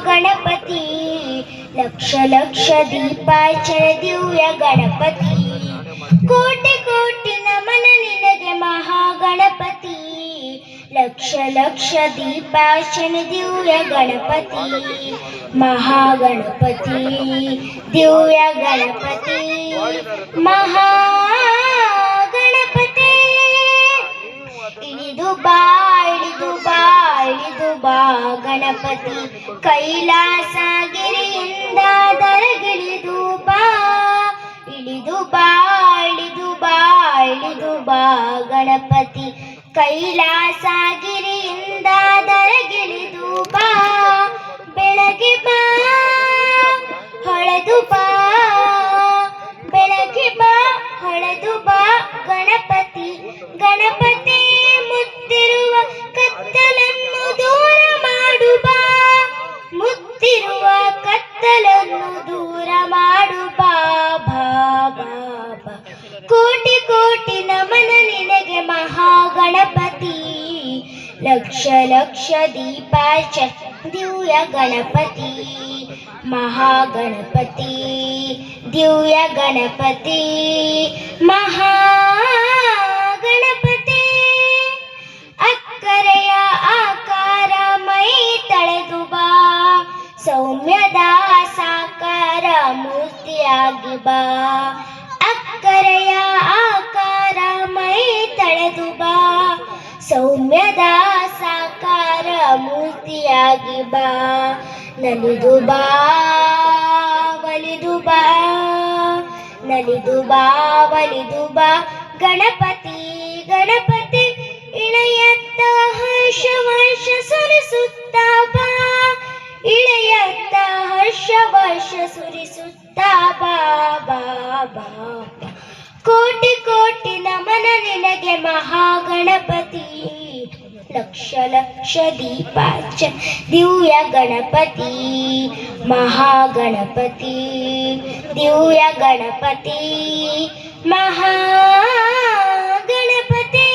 गणपती लक्ष लक्ष दीपार्चन दिव्य गणपती कोटि कोटि नमन निनगे महागणपती लक्ष लक्ष दीपार्चन दिव्य गणपती महागणपती दिव्य गणपती महागणपती इಳಿದು ಬಾ ಇಳಿದು ಬಾ ಇಳಿದು ಬಾ ಗಣಪತಿ ಕೈಲಾಸಗಿರಿಯಿಂದ ದರಗಿಳಿದು ಬಾ ಇಳಿದು ಬಾ ಇಳಿದು ಬಾ ಇಳಿದು ಬಾ ಗಣಪತಿ ಕೈಲಾಸಗಿರಿಯಿಂದ ದರಗಿಳಿದು ಬಾ ಬೆಳಗ್ಗೆ ಬಾ ಹೊಳೆದು ಬಾ ಬೆಳಗ್ಗೆ ಬಾ ಹೊಳೆದು ಬಾ ಗಣಪತಿ ಗಣಪತಿ ಮುತ್ತಿರುವ ಕತ್ತಲನ್ನು ದೂರ ಮಾಡು ಬಾ ಮುತ್ತಿರುವ ಕತ್ತಲನ್ನು ದೂರ ಮಾಡು ಬಾ ಬಾ ಬಾ ಬಾ ಕೋಟಿ ಕೋಟಿ ನಮನ ನಿನಗೆ ಮಹಾಗಣಪತಿ ಲಕ್ಷ ಲಕ್ಷ ದೀಪಾರ್ಚನ ದಿವ್ಯ ಗಣಪತಿ ಮಹಾಗಣಪತಿ ದಿವ್ಯ ಗಣಪತಿ ಮಹಾಗಣಪತಿ ಅಕ್ಕರೆಯ ಆಕಾರ ಮೈ ತಳೆದು ಬಾ ಸೌಮ್ಯದ ಸಾಕಾರ ಮೂರ್ತಿಯಾಗಿ ಬಾ ಅಕ್ಕರೆಯ ಆಕಾರ ಮೈ ತಳೆದು ಬಾ ಸೌಮ್ಯದ ಸಾಕಾರ ಮೂರ್ತಿಯಾಗಿ ಬಾ ನಲಿದು ಬಾ ಒಲಿದು ಬಾ ನಲಿದು ಬಾ ಒಲಿದು ಬಾ ಗಣಪತಿ ಗಣಪತಿ ಇಳೆಯತ್ತ ಹರ್ಷ ವರ್ಷ ಸುರಿಸುತ್ತ ಬಾ ಇಳೆಯತ್ತ ಹರ್ಷ ವರ್ಷ ಸುರಿಸುತ್ತ ಬಾ ಬಾ ಬಾ ಕೋಟಿ ಕೋಟಿ ನಮನ ನಿನಗೆ ಮಹಾಗಣಪತಿ ಲಕ್ಷ ಲಕ್ಷ ದೀಪಾರ್ಚನ ದಿವ್ಯ ಗಣಪತಿ ಮಹಾಗಣಪತಿ ದಿವ್ಯ ಗಣಪತಿ ಮಹಾಗಣಪತಿ